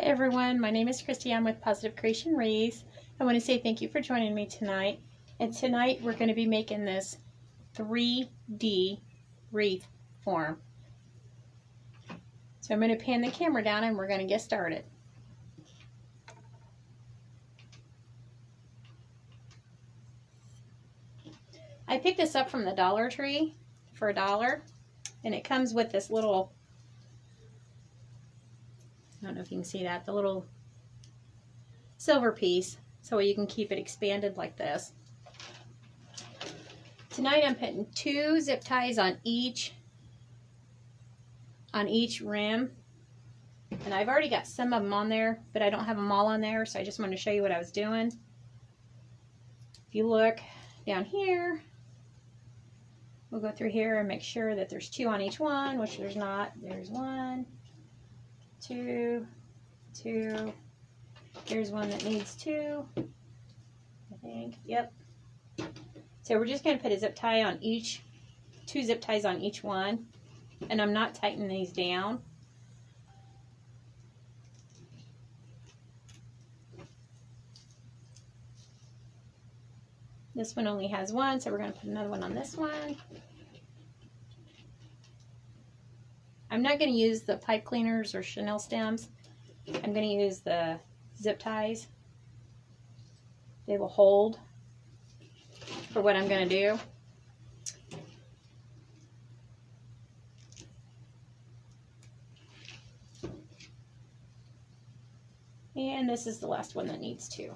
everyone, my name is Christy. I'm with Positive Creation Wreath. I want to say thank you for joining me tonight. And tonight we're going to be making this 3D wreath form. So I'm going to pan the camera down and we're going to get started. I picked this up from the Dollar Tree for $1, and it comes with this little, I don't know if you can see that, the little silver piece, so you can keep it expanded like this. Tonight I'm putting 2 zip ties on each rim, and I've already got some of them on there, but I don't have them all on there, so I just wanted to show you what I was doing. If you look down here, we'll go through here and make sure that there's 2 on each one, which there's not. There's 1, 2, 2. There's one that needs 2, I think. Yep. So we're just going to put a zip tie on each, 2 zip ties on each one, and I'm not tightening these down. This one only has 1, so we're going to put another one on this one. I'm not going to use the pipe cleaners or chenille stems. I'm going to use the zip ties. They will hold for what I'm going to do. And this is the last one that needs 2.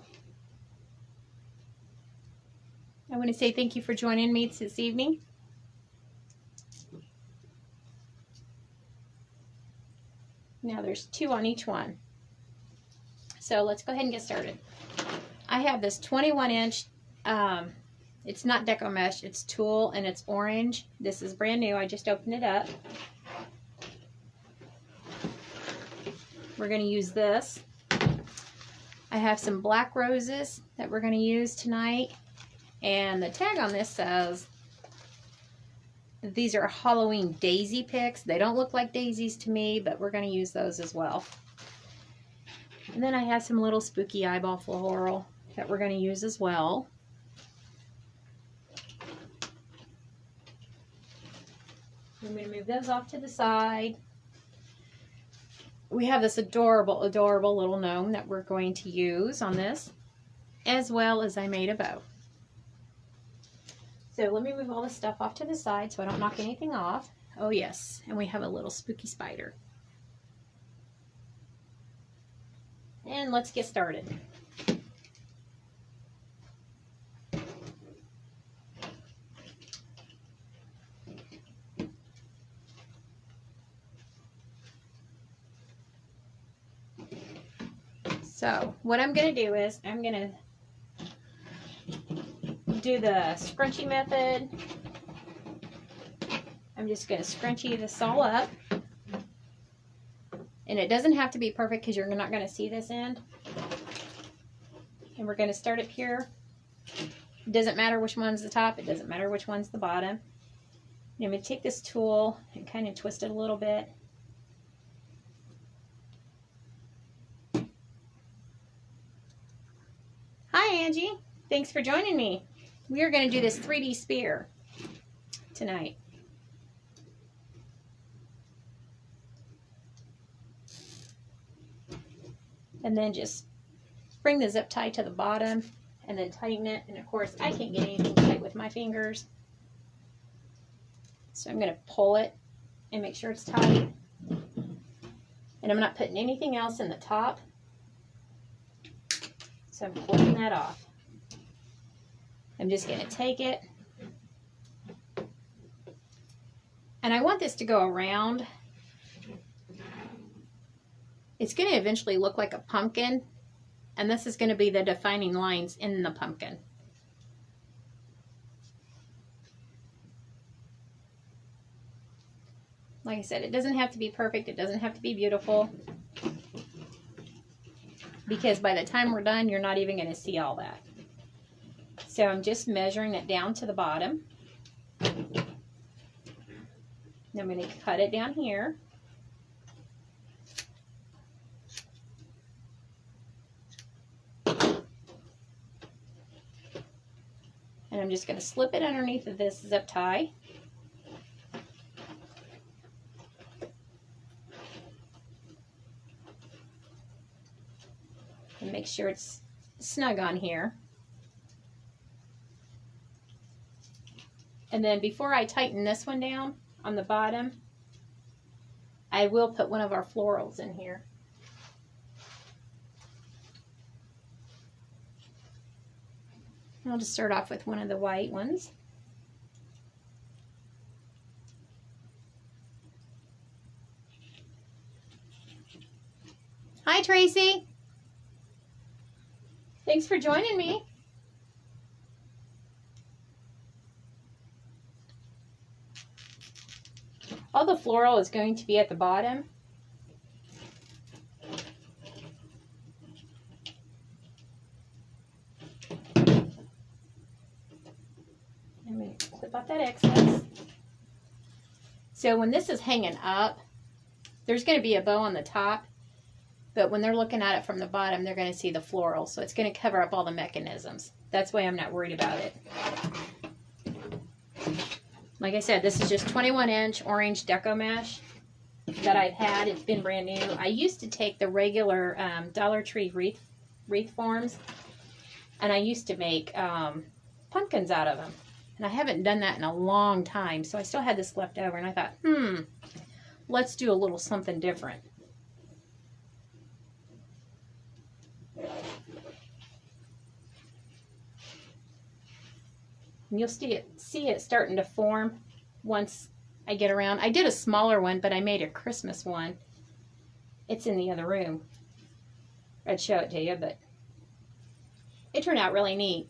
I want to say thank you for joining me this evening. Now there's 2 on each one. So let's go ahead and get started. I have this 21-inch, it's not deco mesh, it's tulle, and it's orange. This is brand new, I just opened it up. We're going to use this. I have some black roses that we're going to use tonight. And the tag on this says that these are Halloween daisy picks. They don't look like daisies to me, but we're going to use those as well. And then I have some little spooky eyeball floral that we're going to use as well. I'm going to move those off to the side. We have this adorable, adorable little gnome that we're going to use on this, as well as I made a bow. So let me move all this stuff off to the side so I don't knock anything off. Oh yes, and we have a little spooky spider. And let's get started. So what I'm going to do is I'm going to do the scrunchie method. I'm just going to scrunchie this all up. And it doesn't have to be perfect because you're not going to see this end. And we're going to start up here. It doesn't matter which one's the top. It doesn't matter which one's the bottom. And I'm going to take this tool and kind of twist it a little bit. Hi Angie, thanks for joining me. We are going to do this 3D spear tonight. And then just bring the zip tie to the bottom and then tighten it. And of course I can't get anything tight with my fingers. So I'm going to pull it and make sure it's tight. And I'm not putting anything else in the top. So I'm pulling that off. I'm just going to take it. And I want this to go around. It's going to eventually look like a pumpkin. And this is going to be the defining lines in the pumpkin. Like I said, it doesn't have to be perfect. It doesn't have to be beautiful. Because by the time we're done, you're not even going to see all that. So I'm just measuring it down to the bottom. Then I'm going to cut it down here. And I'm just going to slip it underneath of this zip tie. And make sure it's snug on here. And then before I tighten this one down on the bottom, I will put one of our florals in here. I'll just start off with one of the white ones. Hi, Tracy. Thanks for joining me. All the floral is going to be at the bottom. I'm going to clip out that excess. So when this is hanging up, there's going to be a bow on the top, but when they're looking at it from the bottom, they're going to see the floral. So it's going to cover up all the mechanisms. That's why I'm not worried about it. Like I said, this is just 21-inch orange deco mesh that I've had. It's been brand new. I used to take the regular Dollar Tree wreath forms, and I used to make pumpkins out of them. And I haven't done that in a long time, so I still had this left over, and I thought, let's do a little something different. And you'll see it starting to form once I get around. I did a smaller one, but I made a Christmas one. It's in the other room. I'd show it to you, but it turned out really neat.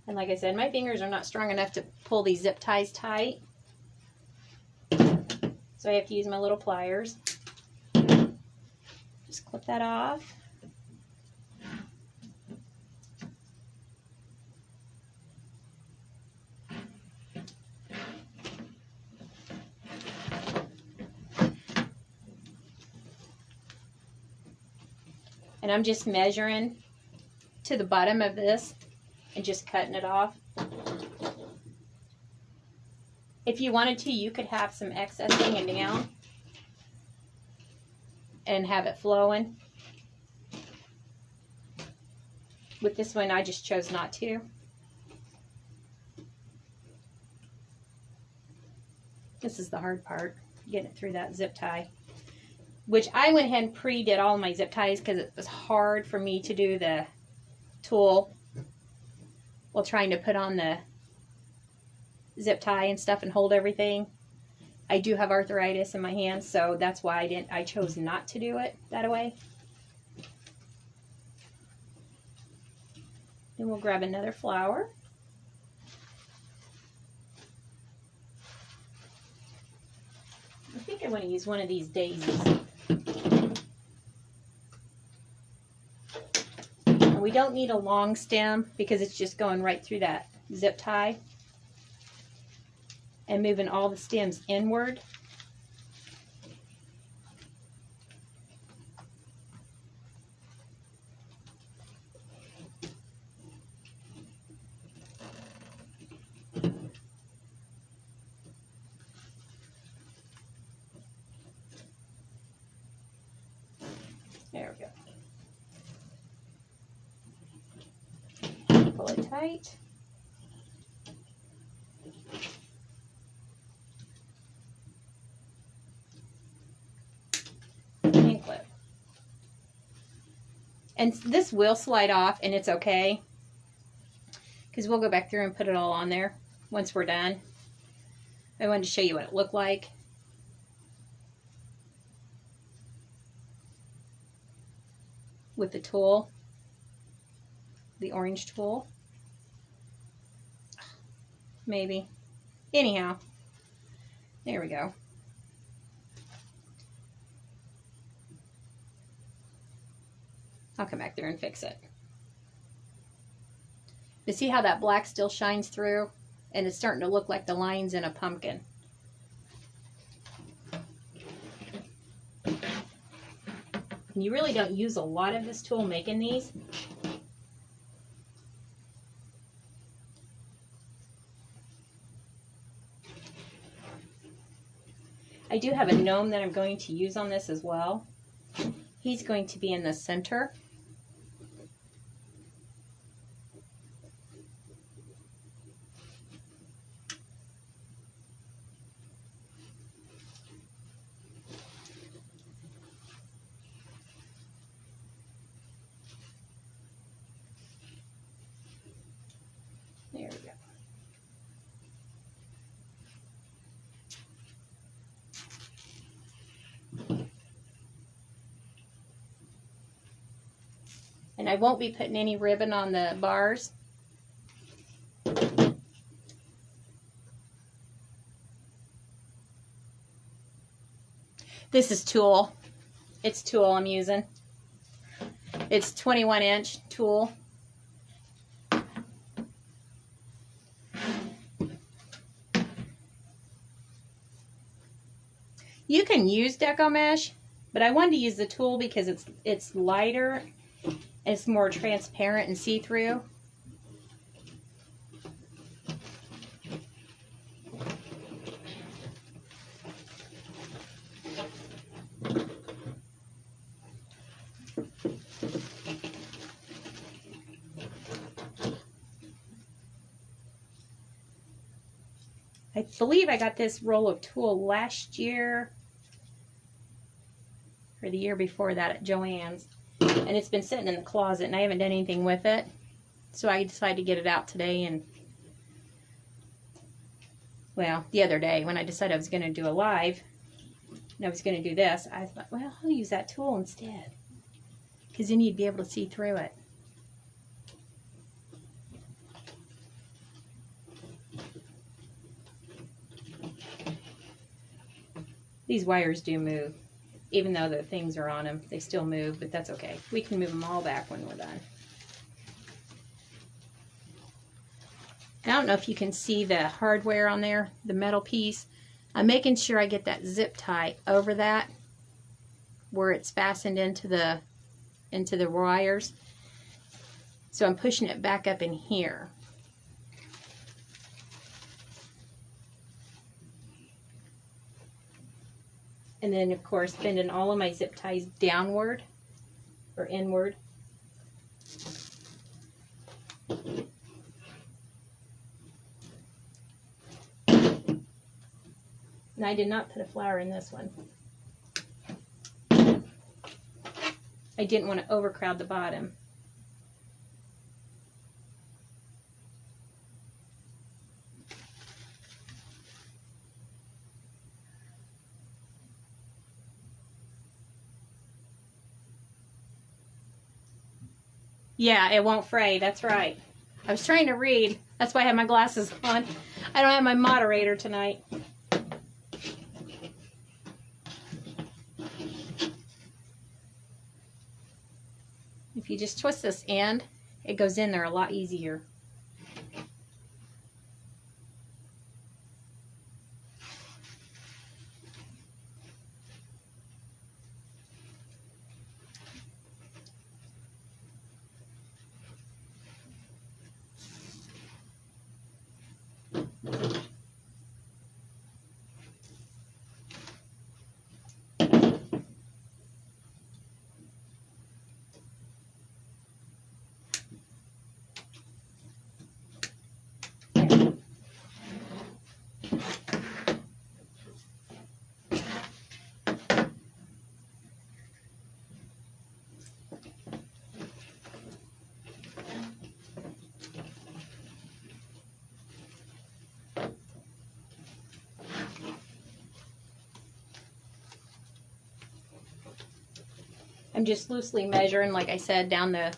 And like I said, my fingers are not strong enough to pull these zip ties tight. So I have to use my little pliers. Just clip that off. And I'm just measuring to the bottom of this and just cutting it off. If you wanted to, you could have some excess hanging down and have it flowing. With this one, I just chose not to. This is the hard part, getting it through that zip tie. Which I went ahead and pre-did all my zip ties because it was hard for me to do the tulle while trying to put on the zip tie and stuff and hold everything. I do have arthritis in my hands, so that's why I chose not to do it that way. Then we'll grab another flower. I think I want to use one of these daisies. And we don't need a long stem because it's just going right through that zip tie and moving all the stems inward. There we go. Pull it tight. And clip. And this will slide off, and it's okay, because we'll go back through and put it all on there once we're done. I wanted to show you what it looked like. With the tulle, the orange tulle. Maybe. Anyhow, there we go. I'll come back there and fix it. But see how that black still shines through? And it's starting to look like the lines in a pumpkin. And you really don't use a lot of this tool making these. I do have a gnome that I'm going to use on this as well. He's going to be in the center. There we go. And I won't be putting any ribbon on the bars. This is tulle. It's tulle I'm using. It's 21-inch tulle. You can use deco mesh, but I wanted to use the tulle because it's lighter. It's more transparent and see-through. I believe I got this roll of tulle last year or the year before that at Joann's. And it's been sitting in the closet and I haven't done anything with it. So I decided to get it out today, and well, the other day when I decided I was going to do a live and I was going to do this, I thought, well, I'll use that tulle instead, because then you'd be able to see through it. These wires do move. Even though the things are on them, they still move, but that's okay. We can move them all back when we're done. I don't know if you can see the hardware on there, the metal piece. I'm making sure I get that zip tie over that where it's fastened into the wires. So I'm pushing it back up in here. And then, of course, bending all of my zip ties downward or inward. And I did not put a flower in this one. I didn't want to overcrowd the bottom. Yeah, it won't fray. That's right. I was trying to read. That's why I have my glasses on. I don't have my moderator tonight. If you just twist this end, it goes in there a lot easier. I'm just loosely measuring, like I said, down the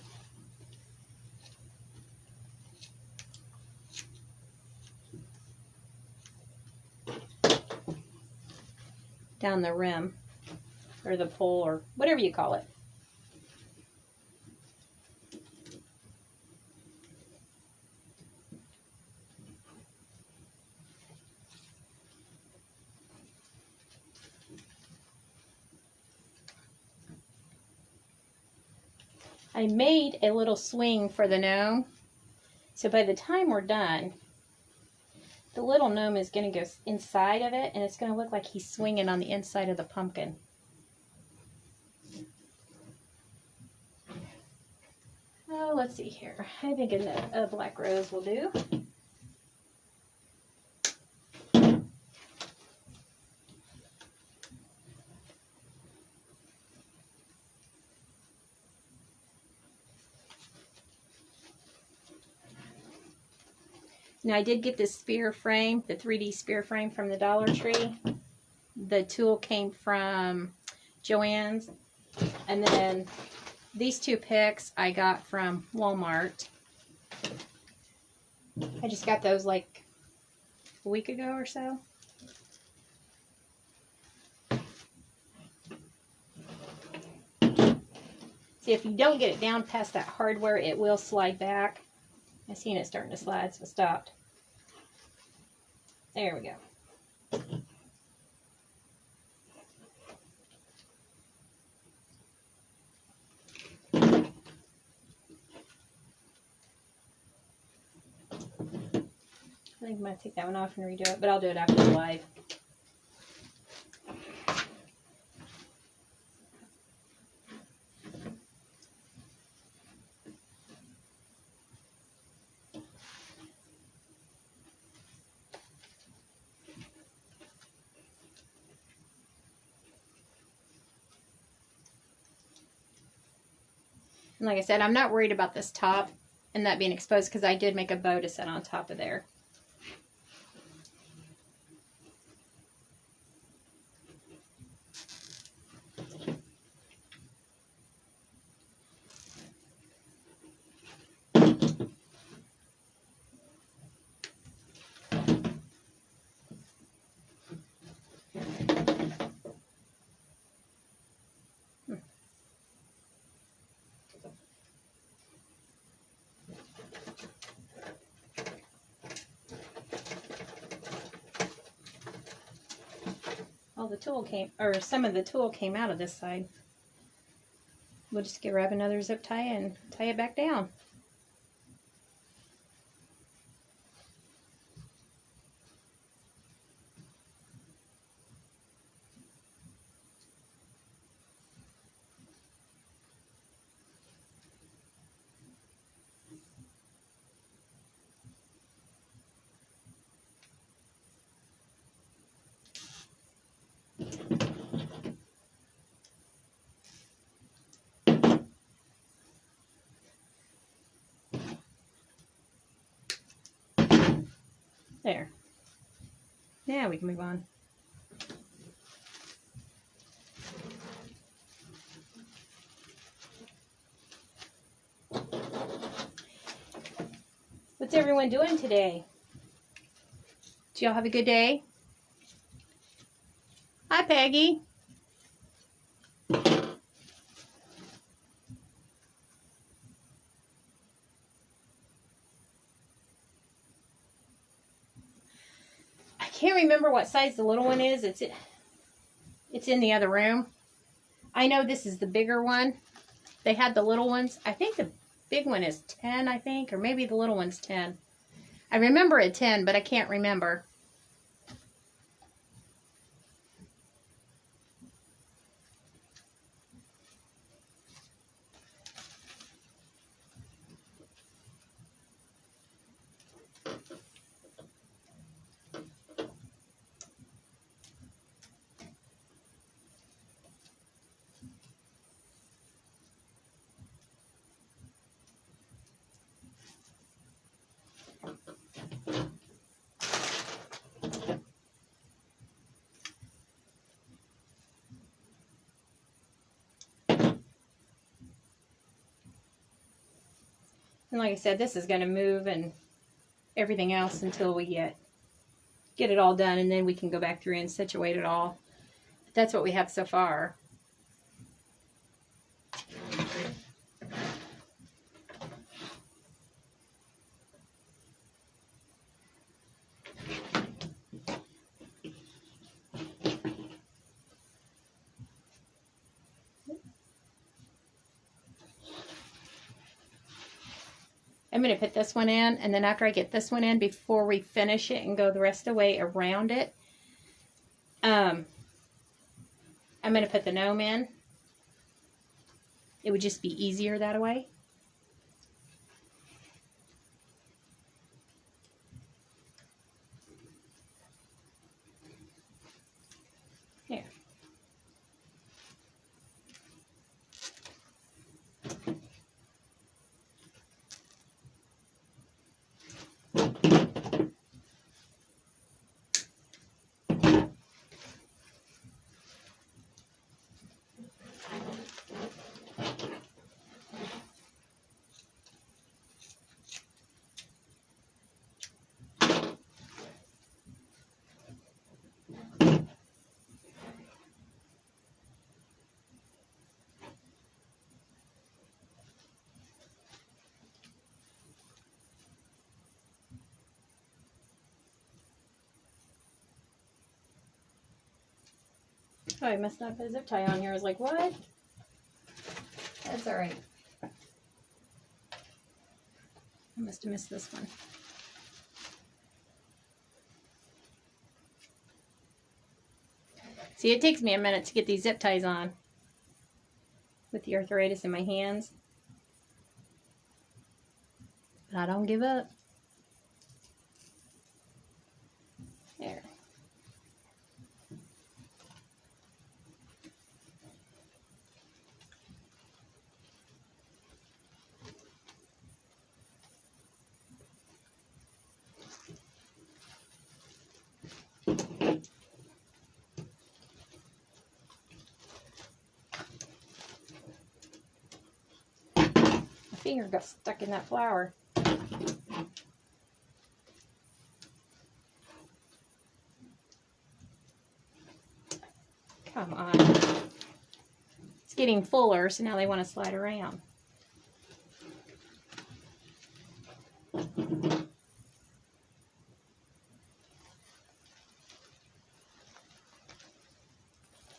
rim or the pole or whatever you call it. I made a little swing for the gnome. So by the time we're done, the little gnome is going to go inside of it, and it's going to look like he's swinging on the inside of the pumpkin. Oh, let's see here. I think a black rose will do. Now I did get this spear frame, the 3D spear frame from the Dollar Tree. The tool came from Joann's. And then these two picks I got from Walmart. I just got those like a week ago or so. See, if you don't get it down past that hardware, it will slide back. I seen it starting to slide, so it stopped. There we go. I think I'm going to take that one off and redo it, but I'll do it after the live. And like I said, I'm not worried about this top and that being exposed because I did make a bow to set on top of there. All the tool came, or some of the tool came out of this side. We'll just grab another zip tie and tie it back down. There. Now we can move on. What's everyone doing today? Do y'all have a good day? Hi, Peggy. I can't remember what size the little one is. It's in the other room. I know this is the bigger one. They had the little ones. I think the big one is 10, I think, or maybe the little one's 10. I remember a 10, but I can't remember. And like I said, this is going to move and everything else until we get it all done, and then we can go back through and situate it all. But that's what we have so far. I'm going to put this one in, and then after I get this one in, before we finish it and go the rest of the way around it, I'm going to put the gnome in. It would just be easier that way. Here. Oh, I messed up a zip tie on here. I was like, what? That's all right. I must have missed this one. See, it takes me a minute to get these zip ties on with the arthritis in my hands. But I don't give up. There. My finger got stuck in that flower. Come on. It's getting fuller, so now they want to slide around.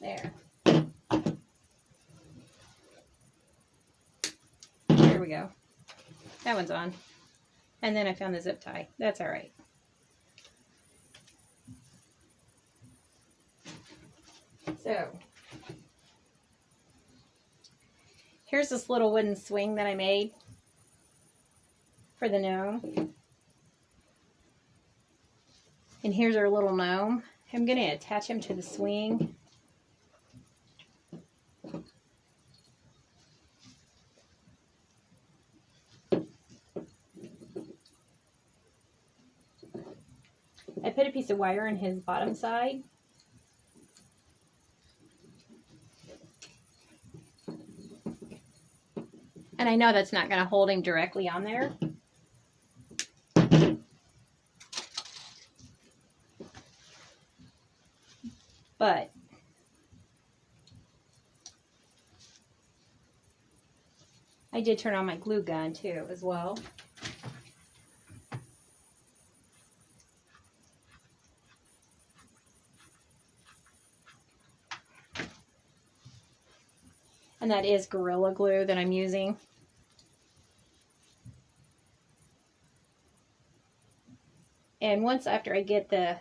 There. There we go. That one's on. And then I found the zip tie. That's all right. So, here's this little wooden swing that I made for the gnome. And here's our little gnome. I'm going to attach him to the swing. I put a piece of wire in his bottom side. And I know that's not going to hold him directly on there. But I did turn on my glue gun too as well. And that is Gorilla Glue that I'm using. And once after I get the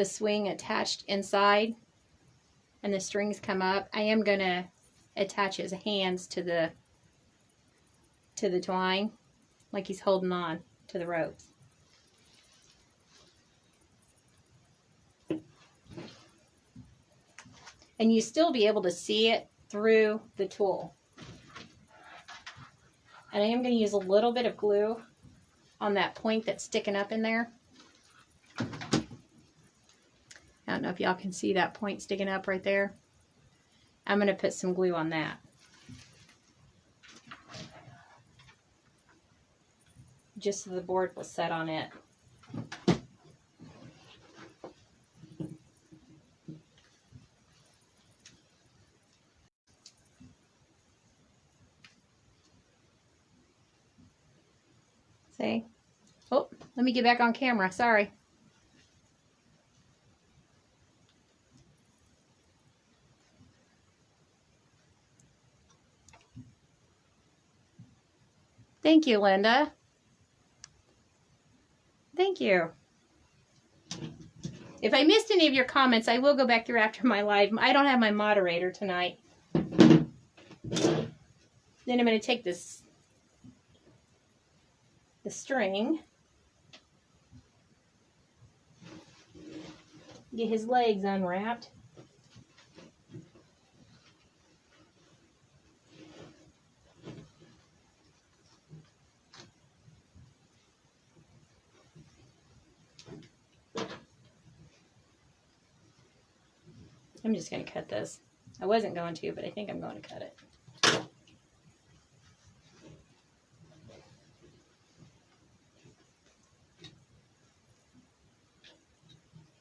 swing attached inside and the strings come up, I am going to attach his hands to the twine like he's holding on to the ropes. And you still be able to see it through the tool. And I am going to use a little bit of glue on that point that's sticking up in there. I don't know if y'all can see that point sticking up right there. I'm going to put some glue on that. Just so the board will set on it. See? Oh, let me get back on camera. Sorry. Thank you, Linda. Thank you. If I missed any of your comments, I will go back through after my live. I don't have my moderator tonight. Then I'm going to take the string, get his legs unwrapped. I'm just going to cut this. I wasn't going to, but I think I'm going to cut it.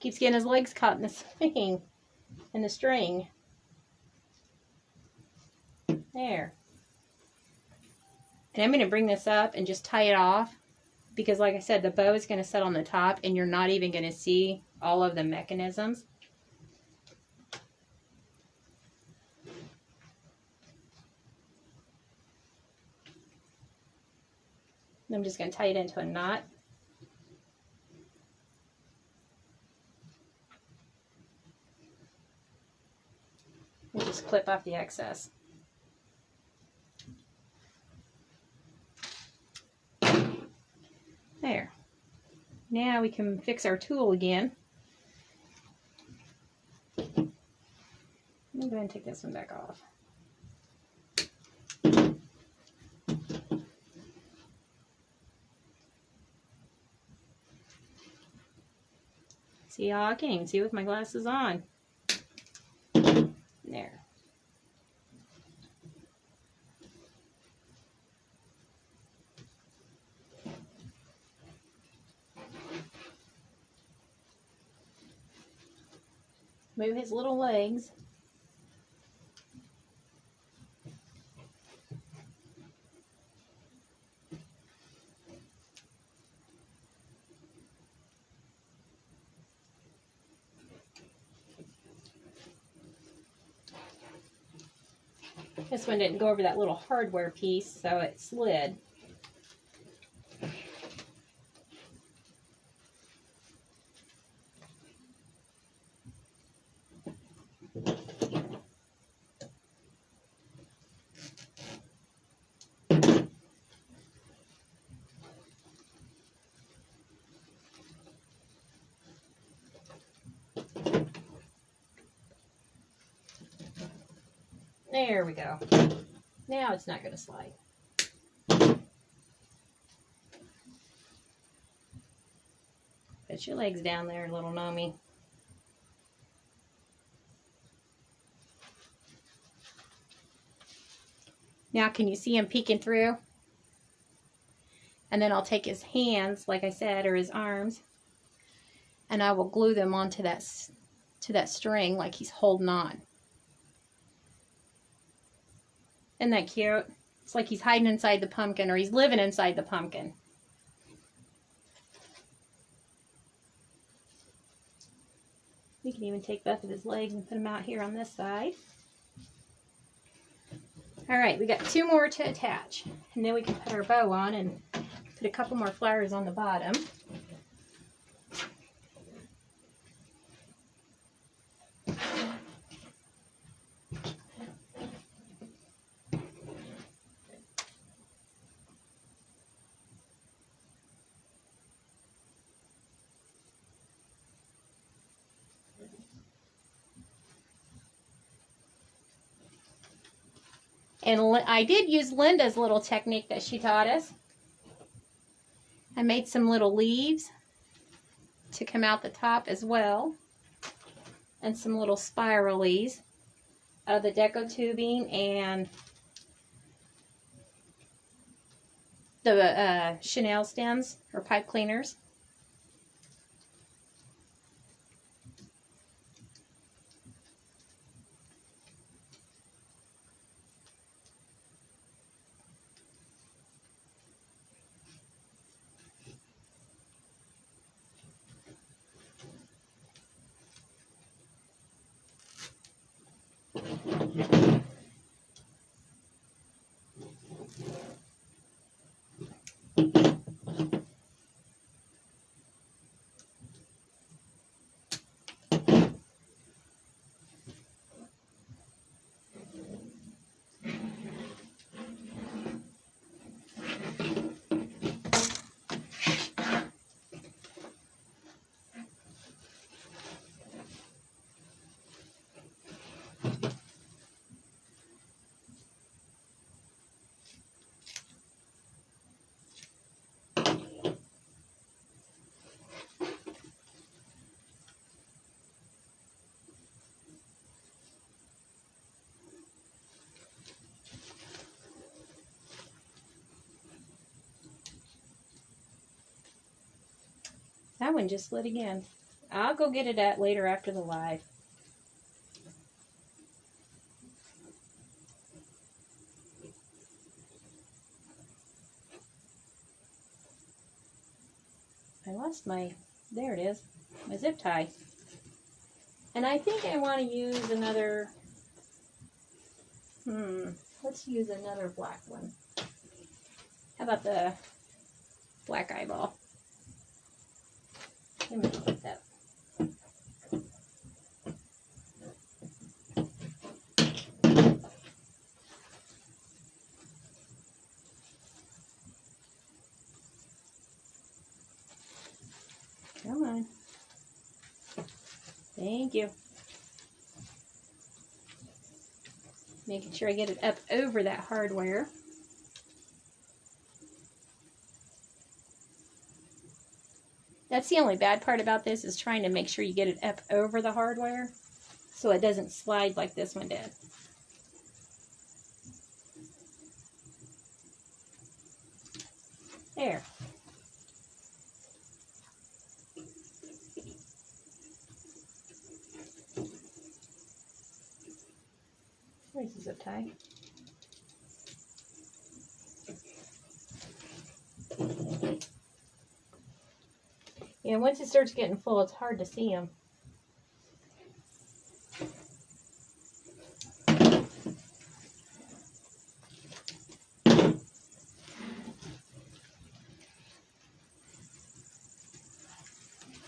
Keeps getting his legs caught in the swing, in the string. There. And I'm going to bring this up and just tie it off, because like I said, the bow is going to set on the top and you're not even going to see all of the mechanisms. I'm just going to tie it into a knot. And just clip off the excess. There. Now we can fix our tool again. Let me go ahead and take this one back off. See how I can't even see with my glasses on. There. Move his little legs. This one didn't go over that little hardware piece, so it slid. There we go. Now it's not going to slide. Put your legs down there, little Gnome. Now can you see him peeking through? And then I'll take his hands, like I said, or his arms, and I will glue them onto that string like he's holding on. Isn't that cute? It's like he's hiding inside the pumpkin, or he's living inside the pumpkin. We can even take both of his legs and put them out here on this side. All right, we got 2 more to attach, and then we can put our bow on and put a couple more flowers on the bottom. And I did use Linda's little technique that she taught us. I made some little leaves to come out the top as well, and some little spiralies out of the deco tubing and the chenille stems or pipe cleaners. That one just lit again. I'll go get it at later after the live. I lost my, there it is, my zip tie. And I think I want to use another, let's use another black one. How about the black eyeball? Let me put that. Come on. Thank you. Making sure I get it up over that hardware. That's the only bad part about this, is trying to make sure you get it up over the hardware so it doesn't slide like this one did. There. Where's the zip tie? Yeah, once it starts getting full, it's hard to see them.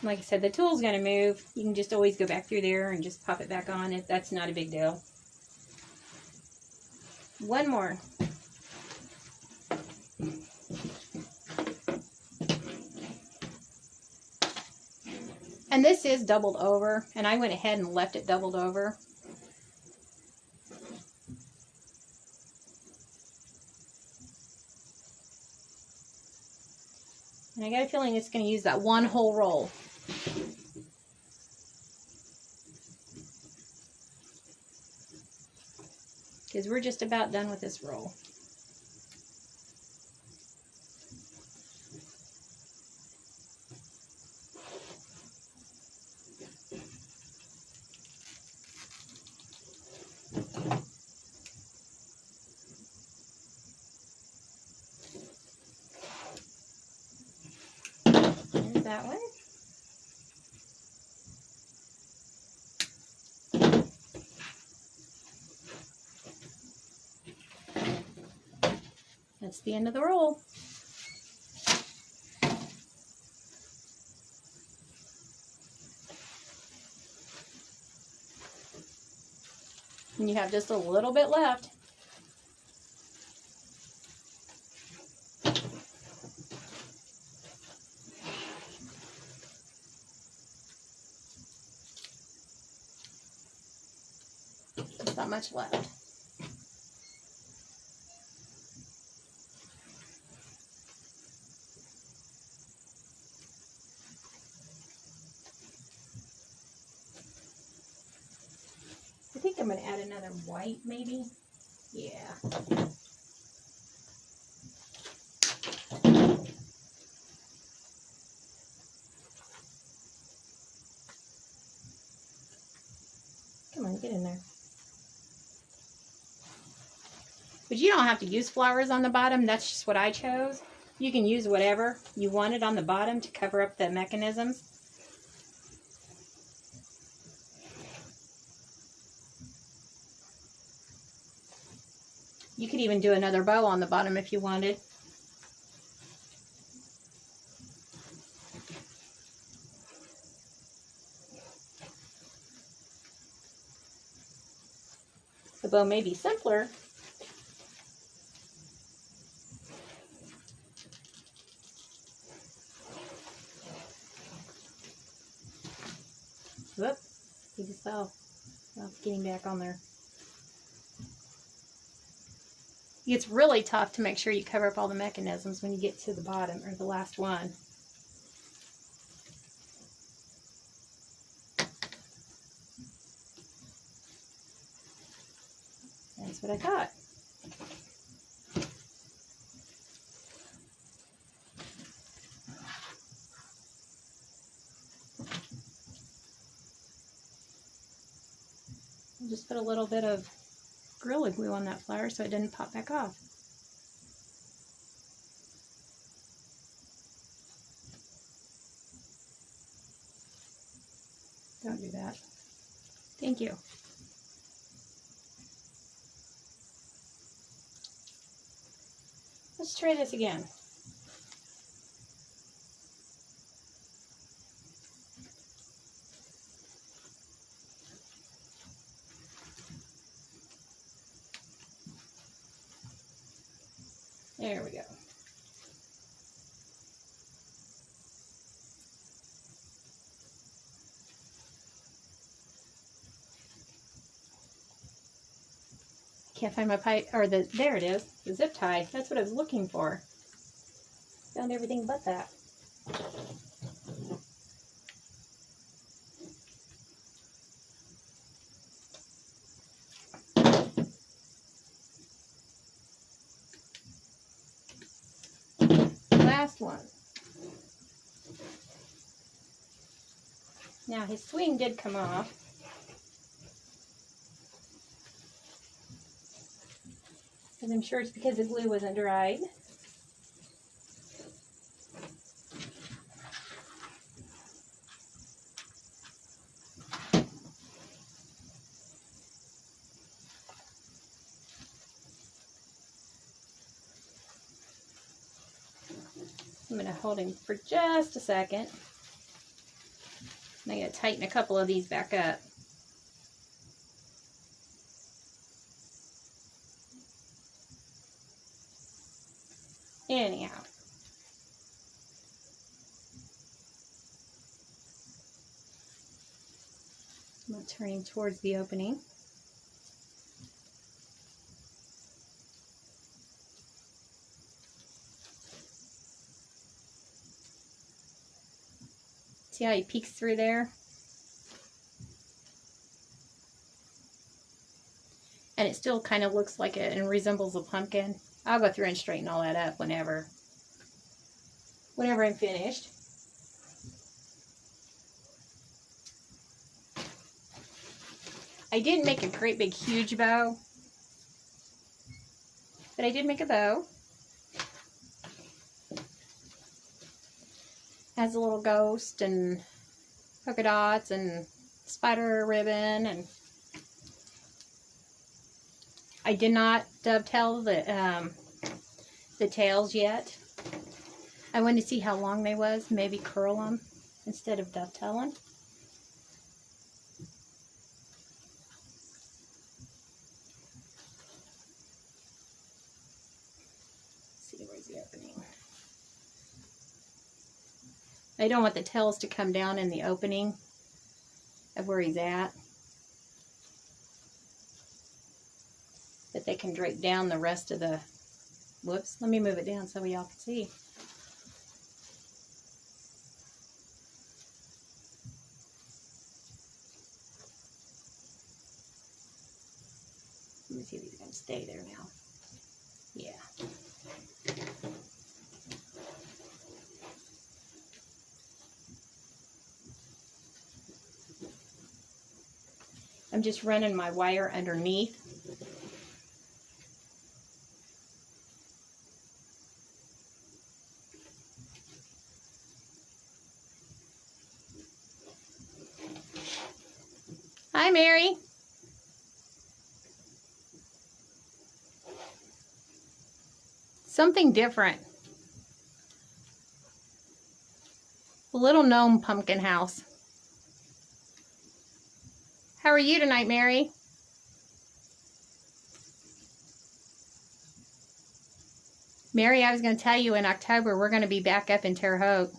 Like I said, the tool's going to move. You can just always go back through there and just pop it back on. That's not a big deal. One more. And this is doubled over, and I went ahead and left it doubled over. And I got a feeling it's going to use that one whole roll. Because we're just about done with this roll. There's that one. That's the end of the roll. And you have just a little bit left. There's not much left. I think I'm going to add another white, maybe. Yeah. Come on, get in there. But you don't have to use flowers on the bottom. That's just what I chose. You can use whatever you wanted on the bottom to cover up the mechanisms. You could even do another bow on the bottom if you wanted. The bow may be simpler. Whoop, he just fell. Now it's getting back on there. It's really tough to make sure you cover up all the mechanisms when you get to the bottom, or the last one. That's what I thought. I'll just put a little bit of Gorilla Glue on that flower so it didn't pop back off. Don't do that. Thank you. Let's try this again. There we go. Can't find my pipe, or there it is, the zip tie. That's what I was looking for. Found everything but that. Last one. Now his swing did come off. And I'm sure it's because the glue wasn't dried. I'm going to hold him for just a second. I'm going to tighten a couple of these back up. Anyhow. I'm going to turn him towards the opening. See how he peeks through there? And it still kind of looks like it and resembles a pumpkin. I'll go through and straighten all that up whenever I'm finished. I didn't make a great big huge bow, but I did make a bow. Has a little ghost and polka dots and spider ribbon, and I did not dovetail the tails yet. I wanted to see how long they was, maybe curl them instead of dovetailing. Let's see, where's the opening? I don't want the tails to come down in the opening of where he's at, but they can drape down the rest of the, whoops, let me move it down so y'all can see. Let me see if he's going to stay there now. Yeah. I'm just running my wire underneath. Hi, Mary. Something different. A little gnome pumpkin house. How are you tonight, Mary? Mary, I was going to tell you in October we're going to be back up in Terre Haute.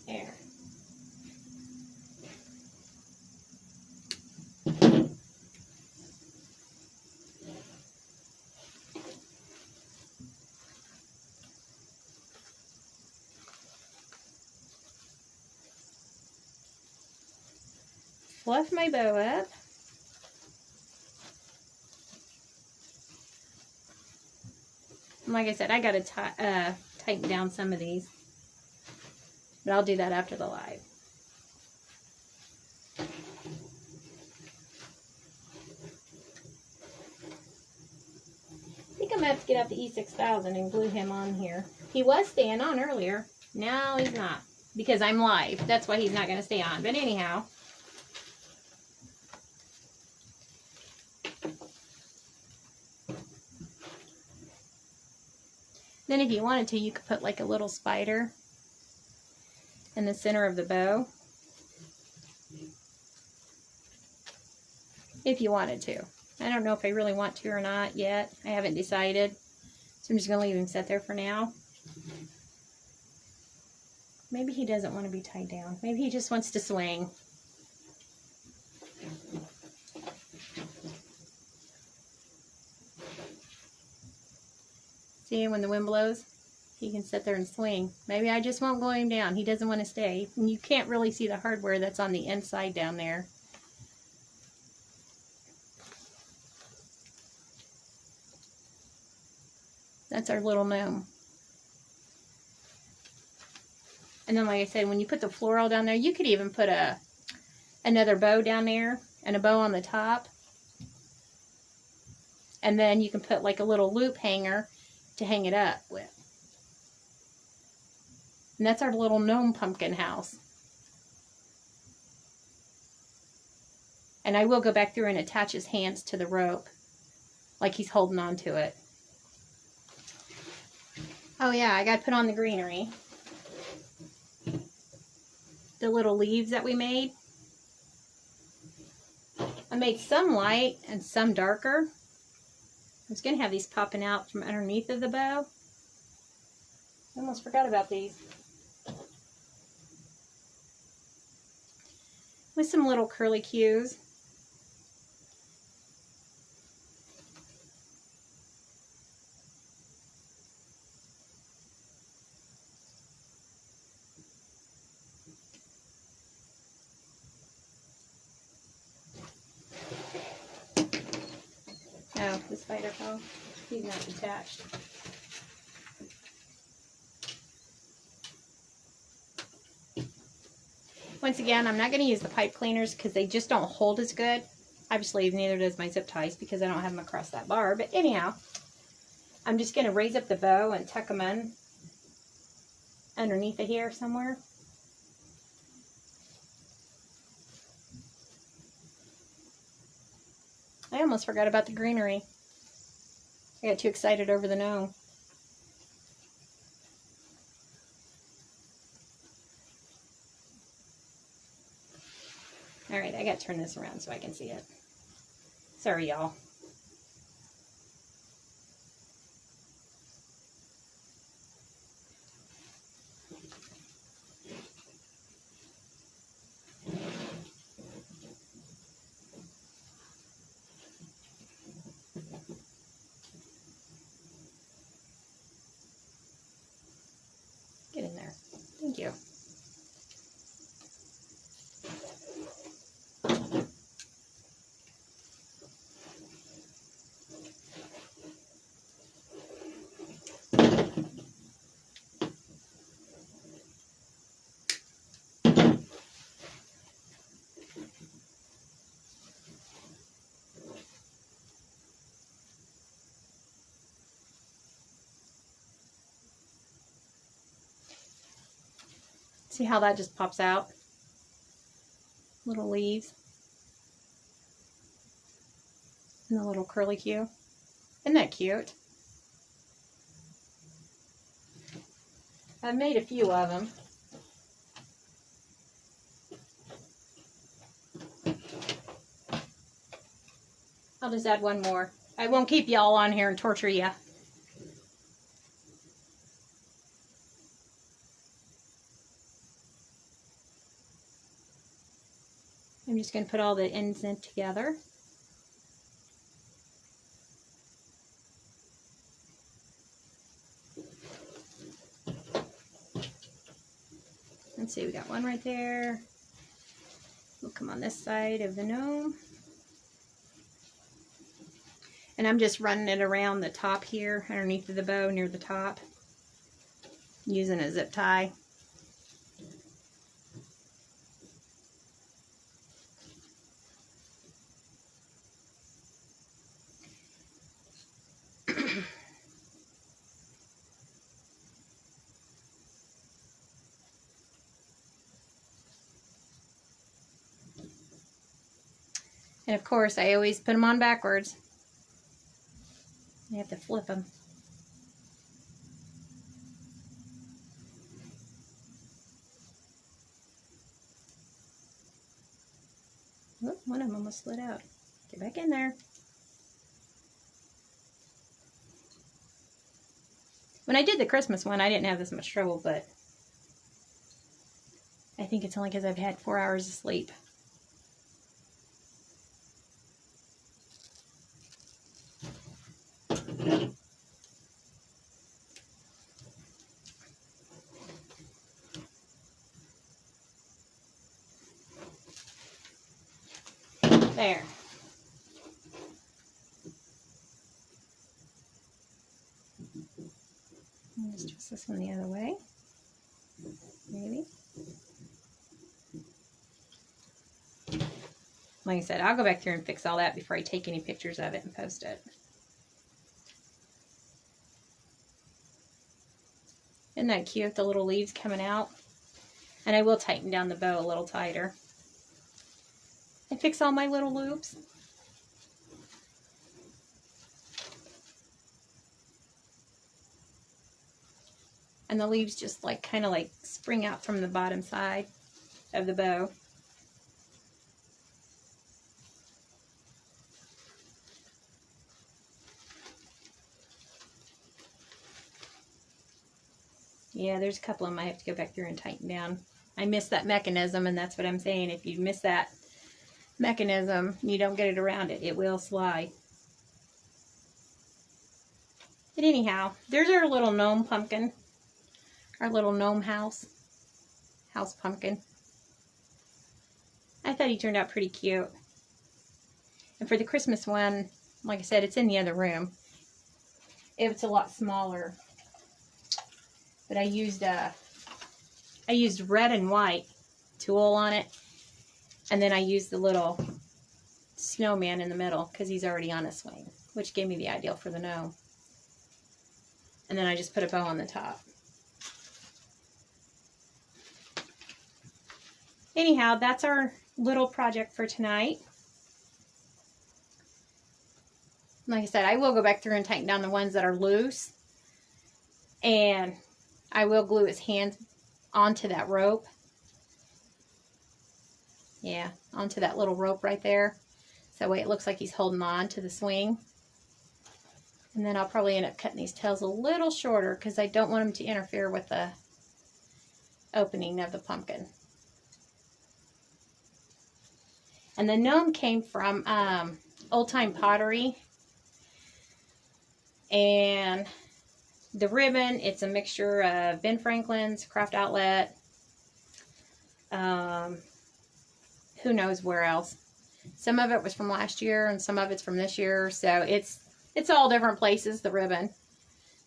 There. Fluff my bow up. And like I said, I got to tighten down some of these. But I'll do that after the live. I think I'm going to have to get out the E6000 and glue him on here. He was staying on earlier. Now he's not. Because I'm live. That's why he's not going to stay on. But anyhow. Then if you wanted to, you could put like a little spider in the center of the bow. If you wanted to. I don't know if I really want to or not yet. I haven't decided. So I'm just going to leave him sit there for now. Maybe he doesn't want to be tied down. Maybe he just wants to swing. See, when the wind blows, he can sit there and swing. Maybe I just won't glue him down. He doesn't want to stay. And you can't really see the hardware that's on the inside down there. That's our little gnome. And then, like I said, when you put the floral down there, you could even put another bow down there and a bow on the top. And then you can put like a little loop hanger to hang it up with. And that's our little gnome pumpkin house. And I will go back through and attach his hands to the rope like he's holding on to it. Oh yeah, I gotta put on the greenery. The little leaves that we made. I made some light and some darker. I was going to have these popping out from underneath of the bow. I almost forgot about these. With some little curly cues. Oh, the spider fell. He's not detached. Once again, I'm not going to use the pipe cleaners because they just don't hold as good. Obviously, neither does my zip ties because I don't have them across that bar. But anyhow, I'm just going to raise up the bow and tuck them in underneath of here somewhere. I almost forgot about the greenery. I got too excited over the gnome. Alright, I got to turn this around so I can see it. Sorry, y'all. Get in there. Thank you. See how that just pops out? Little leaves. And the little curly Q. Isn't that cute? I've made a few of them. I'll just add one more. I won't keep you all on here and torture you. I'm just going to put all the ends in together. Let's see, we got one right there. We'll come on this side of the gnome. And I'm just running it around the top here, underneath of the bow, near the top, using a zip tie. And of course, I always put them on backwards. You have to flip them. Whoop, one of them almost slid out. Get back in there. When I did the Christmas one, I didn't have this much trouble, but I think it's only because I've had 4 hours of sleep. There. Let's twist this one the other way. Maybe. Like I said, I'll go back through and fix all that before I take any pictures of it and post it. Isn't that cute, the little leaves coming out? And I will tighten down the bow a little tighter. And fix all my little loops. And the leaves just like kind of like spring out from the bottom side of the bow. Yeah, there's a couple of them I have to go back through and tighten down. I missed that mechanism, and that's what I'm saying. If you miss that mechanism, you don't get it around it, it will slide. But anyhow, there's our little gnome pumpkin. Our little gnome house pumpkin. I thought he turned out pretty cute. And for the Christmas one, like I said, it's in the other room. It's a lot smaller. But I used red and white tulle on it. And then I used the little snowman in the middle because he's already on a swing, which gave me the ideal for the gnome. And then I just put a bow on the top. Anyhow, that's our little project for tonight. Like I said, I will go back through and tighten down the ones that are loose. And I will glue his hands onto that rope. Yeah, onto that little rope right there. So that way it looks like he's holding on to the swing. And then I'll probably end up cutting these tails a little shorter because I don't want them to interfere with the opening of the pumpkin. And the gnome came from Old Time Pottery. And the ribbon, it's a mixture of Ben Franklin's, Craft Outlet, who knows where else. Some of it was from last year and some of it's from this year. So it's all different places, the ribbon.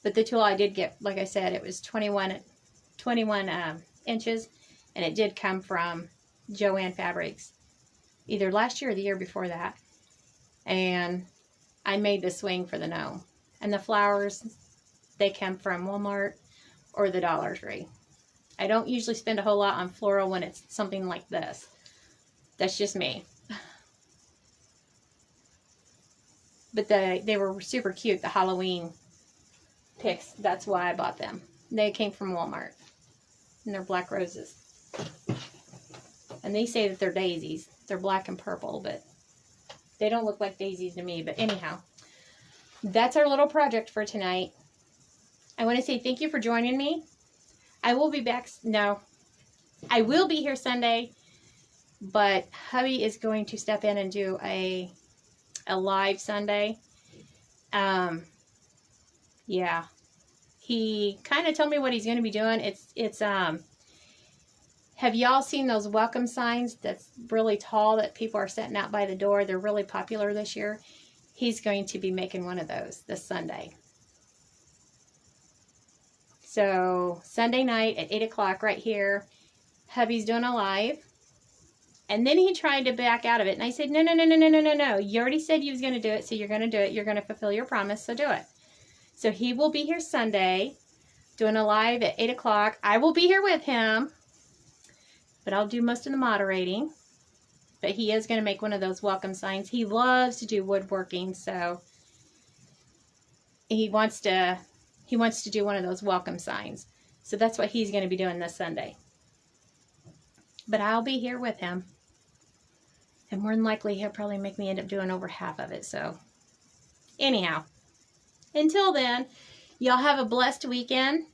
But the tool I did get, like I said, it was 21 inches. And it did come from Joann Fabrics. Either last year or the year before that. And I made the swing for the gnome. And the flowers, they come from Walmart or the Dollar Tree. I don't usually spend a whole lot on floral when it's something like this. That's just me. But they were super cute, the Halloween picks. That's why I bought them. They came from Walmart. And they're black roses. And they say that they're daisies. They're black and purple, but they don't look like daisies to me. But anyhow, that's our little project for tonight. I want to say thank you for joining me. I will be back. No, I will be here Sunday, but hubby is going to step in and do a live Sunday. Yeah, he kind of told me what he's going to be doing. It's have y'all seen those welcome signs that's really tall that people are setting out by the door? They're really popular this year. He's going to be making one of those this Sunday. So Sunday night at 8 o'clock right here, hubby's doing a live. And then he tried to back out of it. And I said, no. You already said you was going to do it, so you're going to do it. You're going to fulfill your promise, so do it. So he will be here Sunday doing a live at 8 o'clock. I will be here with him, but I'll do most of the moderating. But he is going to make one of those welcome signs. He loves to do woodworking, so he wants to do one of those welcome signs. So that's what he's going to be doing this Sunday. But I'll be here with him. And more than likely, he'll probably make me end up doing over half of it. So anyhow, until then, y'all have a blessed weekend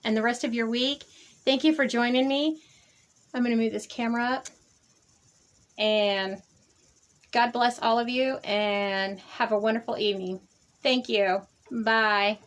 and the rest of your week. Thank you for joining me. I'm going to move this camera up. And God bless all of you and have a wonderful evening. Thank you. Bye.